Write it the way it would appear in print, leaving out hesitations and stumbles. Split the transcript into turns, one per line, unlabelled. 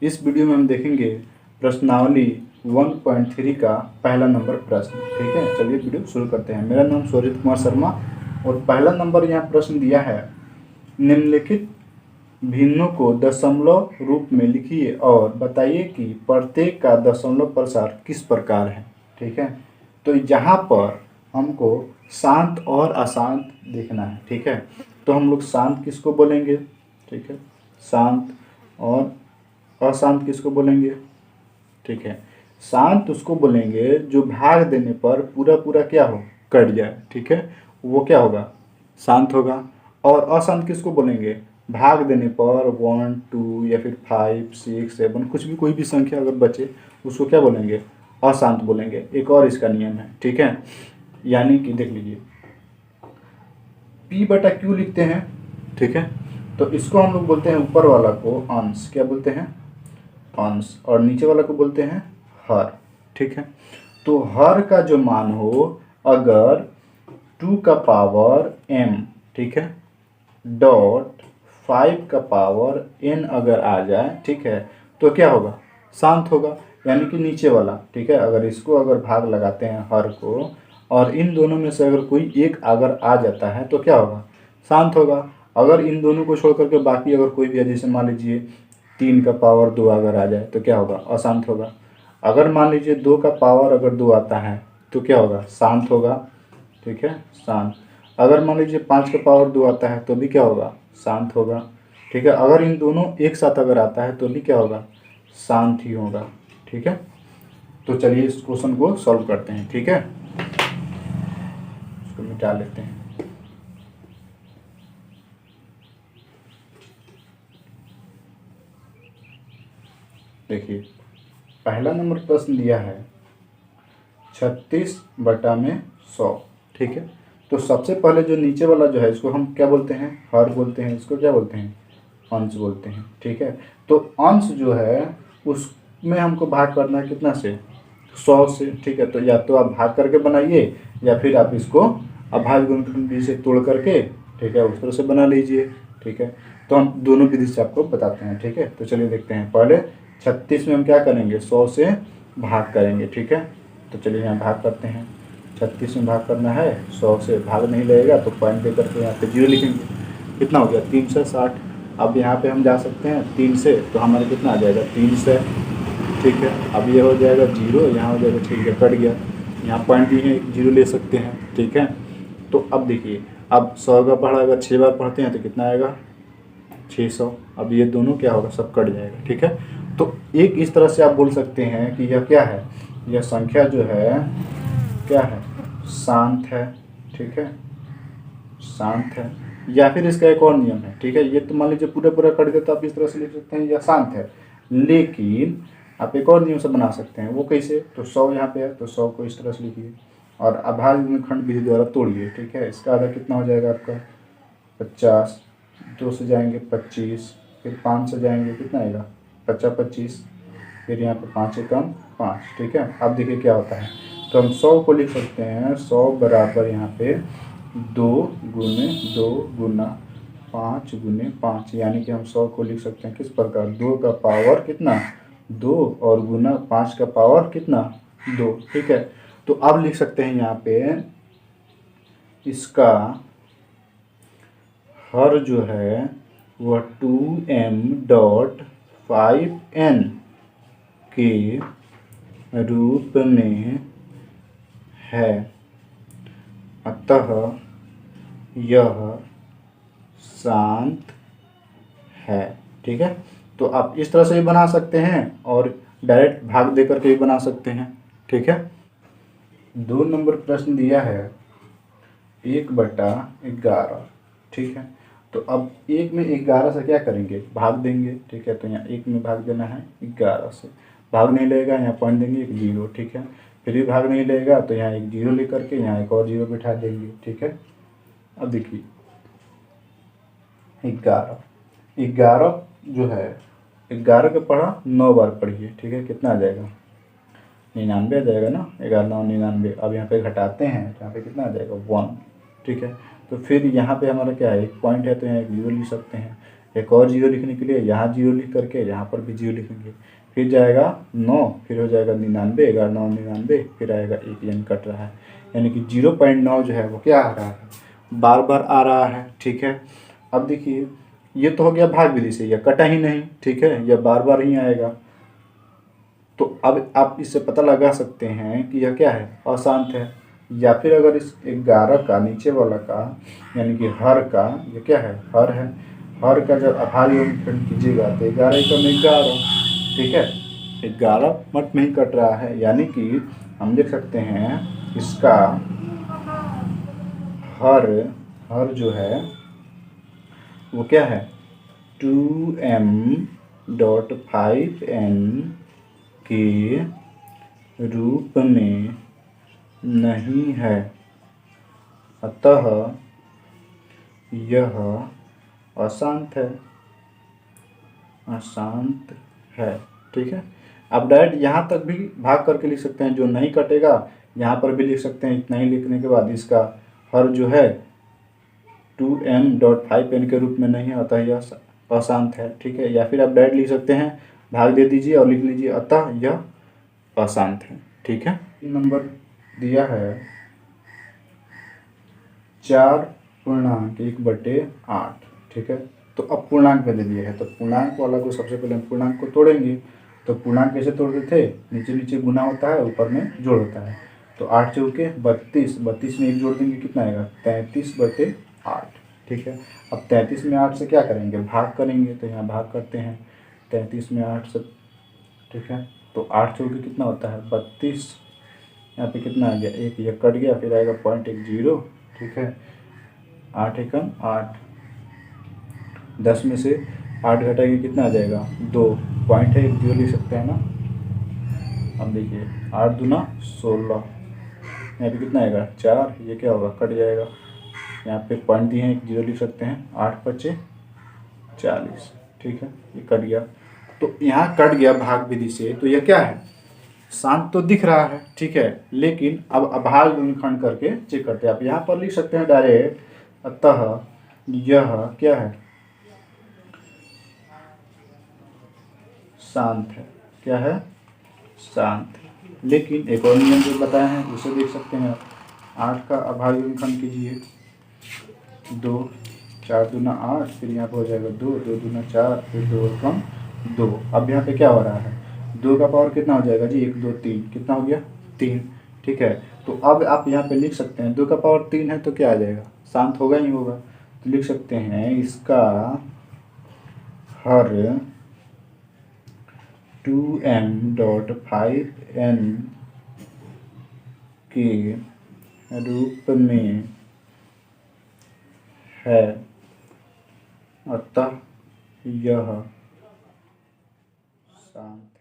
इस वीडियो में हम देखेंगे प्रश्नावली 1.3 का पहला नंबर प्रश्न। ठीक है, चलिए वीडियो शुरू करते हैं। मेरा नाम सूर्य कुमार शर्मा और पहला नंबर यहाँ प्रश्न दिया है, निम्नलिखित भिन्नों को दशमलव रूप में लिखिए और बताइए कि प्रत्येक का दशमलव प्रसार किस प्रकार है। ठीक है, तो यहाँ पर हमको शांत और अशांत देखना है। ठीक है, तो हम लोग शांत किसको बोलेंगे? ठीक है, शांत। और अशांत किसको बोलेंगे? ठीक है, शांत उसको बोलेंगे जो भाग देने पर पूरा पूरा क्या हो, कट जाए। ठीक है, वो क्या होगा? शांत होगा। और अशांत किसको बोलेंगे? भाग देने पर 1, 2 या फिर 5, 6, 7 कुछ भी, कोई भी संख्या अगर बचे उसको क्या बोलेंगे? अशांत बोलेंगे। एक और इसका नियम है। ठीक है, यानी कि देख लीजिए, P बटा Q लिखते हैं। ठीक है, तो इसको हम लोग बोलते हैं, ऊपर वाला को अंश क्या बोलते हैं? अंश। और नीचे वाला को बोलते हैं हर। ठीक है, तो हर का जो मान हो, अगर 2 का पावर m, ठीक है, डॉट 5 का पावर n अगर आ जाए, ठीक है, तो क्या होगा? शांत होगा, यानी कि नीचे वाला। ठीक है, अगर इसको अगर भाग लगाते हैं हर को, और इन दोनों में से अगर कोई एक अगर आ जाता है तो क्या होगा? शांत होगा। अगर इन दोनों को छोड़ करके बाकी अगर कोई भी है, जैसे मान लीजिए 3 का पावर 2 अगर आ जाए तो क्या होगा? अशांत होगा। अगर मान लीजिए 2 का पावर अगर 2 आता है तो क्या होगा? शांत होगा। ठीक है, शांत। अगर मान लीजिए 5 का पावर 2 आता है तो भी क्या होगा? शांत होगा। ठीक है, अगर इन दोनों एक साथ अगर आता है तो भी क्या होगा? शांत ही होगा। ठीक है, तो चलिए इस क्वेश्चन को सॉल्व करते हैं। ठीक है, इसको मिटा लेते हैं। देखिए, पहला नंबर प्रश्न दिया है 36 बटा में 100। ठीक है, तो सबसे पहले जो नीचे वाला जो है, इसको हम क्या बोलते हैं? हर बोलते हैं। इसको क्या बोलते हैं? अंश बोलते हैं। ठीक है, तो अंश जो है उसमें हमको भाग करना है कितना से? 100 से। ठीक है, तो या तो आप भाग करके बनाइए या फिर आप इसको अभाज्य गुणनखंड से तोड़ करके, ठीक है, उस तरह से बना लीजिए। ठीक है, तो हम दोनों विधि से आपको बताते हैं। ठीक है, तो चलिए देखते हैं। पहले 36 में हम क्या करेंगे? 100 से भाग करेंगे। ठीक है, तो चलिए यहाँ भाग करते हैं। 36 में भाग करना है, 100 से भाग नहीं लगेगा तो पॉइंट दे करके यहाँ पे 0 लिखेंगे। कितना हो गया? 360। अब यहाँ पे हम जा सकते हैं 3 से, तो हमारे कितना आ जाएगा? 300। ठीक है, अब ये हो जाएगा 0, यहाँ हो जाएगा, ठीक है, कट गया। यहाँ पॉइंट भी है, 0 ले सकते हैं। ठीक है, तो अब देखिए, अब 100 का पढ़ा अगर 6 बार पढ़ते हैं तो कितना आएगा? 600। अब ये दोनों क्या होगा? सब कट जाएगा। ठीक है, तो एक इस तरह से आप बोल सकते हैं कि यह क्या है? यह संख्या जो है क्या है? शांत है। ठीक है, शांत है। या फिर इसका एक और नियम है। ठीक है, ये तो मान लीजिए पूरा पूरा कट गया तो आप इस तरह से लिख सकते हैं यह शांत है। लेकिन आप एक और नियम से बना सकते हैं। वो कैसे? तो 100 यहाँ पे है तो 100 को इस तरह से लिखिए और अभाज्य गुणनखंड विधि द्वारा तोड़िए। ठीक है, इसका आधा कितना हो जाएगा आपका? 50। 2 से जाएंगे 25, फिर 5 से जाएंगे, कितना आएगा? 50, 25, फिर यहाँ पे 5 एकम 5। ठीक है, अब देखिए क्या होता है। तो हम 100 को लिख सकते हैं, 100 बराबर यहाँ पे 2 गुने 2 गुना 5 गुने 5, यानी कि हम 100 को लिख सकते हैं किस प्रकार? 2 का पावर कितना? 2 और गुना 5 का पावर कितना? 2। ठीक है, तो अब लिख सकते हैं यहाँ पे इसका हर जो है वह 2m डॉट 5n के रूप में है, अतः यह शांत है। ठीक है, तो आप इस तरह से भी बना सकते हैं और डायरेक्ट भाग दे करके भी बना सकते हैं। ठीक है, 2 नंबर प्रश्न दिया है 1/11। ठीक है, तो अब 1 में 11 से क्या करेंगे? भाग देंगे। ठीक है, तो यहाँ 1 में भाग देना है 11 से। भाग नहीं लगेगा, यहाँ पॉइंट देंगे एक 0। ठीक है, फिर भी भाग नहीं लगेगा तो यहाँ एक 0 लेकर के यहाँ एक और 0 बिठा देंगे। ठीक है, अब देखिए 11 जो है, 11 का पढ़ा 9 बार पढ़िए। ठीक है, कितना आ जाएगा? 99 आ जाएगा ना। 11 9 99। अब यहाँ पे घटाते हैं तो यहाँ पे कितना आ जाएगा? 1। ठीक है, तो फिर यहाँ पे हमारा क्या है? एक पॉइंट है तो यहाँ एक 0 लिख सकते हैं। एक और जीरो लिखने के लिए यहाँ जीरो लिख करके यहाँ पर भी जीरो लिखेंगे, फिर जाएगा 9, फिर हो जाएगा 99, 11 9 99, फिर आएगा 1, यानी कट रहा है, यानी कि 0.9 जो है वो क्या आ रहा है, बार बार आ रहा है। ठीक है, अब देखिए ये तो हो गया भाग विधि से, यह कटा ही नहीं। ठीक है, यह बार बार ही आएगा। तो अब आप इससे पता लगा सकते हैं कि यह क्या है, अशांत है। या फिर अगर इस 11 का नीचे वाला का यानी कि हर का, ये क्या है, हर है, हर का जब आधार योगफल कीजिएगा तो 11 एकम 11। ठीक है, 11 मत में ही कट रहा है, यानी कि हम देख सकते हैं इसका हर हर जो है वो क्या है, 2m.5n के रूप में नहीं है, अतः यह अशांत है, अशांत है। ठीक है, आप डायरेक्ट यहाँ तक भी भाग करके लिख सकते हैं, जो नहीं कटेगा यहाँ पर भी लिख सकते हैं। इतना ही लिखने के बाद इसका हर जो है 2m.5n के रूप में नहीं है, अतः यह अशांत है। ठीक है, या फिर आप डायरेक्ट लिख सकते हैं, भाग दे दीजिए और लिख लीजिए अतः यह अशांत है। ठीक है, नंबर दिया है 4.1/8। ठीक है, तो अब पूर्णांक में दे दिया है, तो पूर्णांक वाला को सबसे पहले हम पूर्णांक को तोड़ेंगे। तो पूर्णांक कैसे तोड़ते थे, नीचे नीचे गुना होता है, ऊपर में जोड़ होता है। तो 8 चौके 32, 32 में 1 जोड़ देंगे, कितना आएगा, 33/8। ठीक है, अब 33 में 8 से क्या करेंगे, भाग करेंगे, तो यहाँ भाग करते हैं 33 में 8 से। ठीक है, तो 8 चौके कितना होता है, 32, यहाँ पे कितना आ गया, 1, यह कट गया, फिर आएगा 0.10। ठीक है, 8 एकम 8, 10 में से 8 घटाएंगे कितना आ जाएगा, 2, पॉइंट है 1 जीरो लिख सकते हैं ना। अब देखिए 8 दूना 16, यहाँ पे कितना आएगा 4, ये क्या होगा, कट जाएगा, यहाँ पे पॉइंट दिए हैं 1 जीरो लिख सकते हैं, 8 पचे 40। ठीक है, ये कट गया, तो यहाँ कट गया भाग विधि से, तो यह क्या है, शांत तो दिख रहा है। ठीक है, लेकिन अब अभाज्य गुणनखंड करके चेक करते हैं। आप यहाँ पर लिख सकते हैं डायरेक्ट, अतः यह क्या है, शांत है। क्या है, शांत। लेकिन एक और नियम जो बताए हैं उसे देख सकते हैं आप। 8 का अभाज्य गुणनखंड कीजिए, 2, 4 दूना 8, फिर यहाँ पर हो जाएगा 2, 2 दूना 4, फिर 2 एकम 2। अब यहाँ पे क्या हो रहा है, 2 का पावर कितना हो जाएगा जी, 1 2 3, कितना हो गया, 3। ठीक है, तो अब आप यहाँ पे लिख सकते हैं 2 का पावर 3 है तो क्या आ जाएगा, शांत होगा ही होगा। तो लिख सकते हैं इसका हर 2m.5n के रूप में है, अतः यह शांत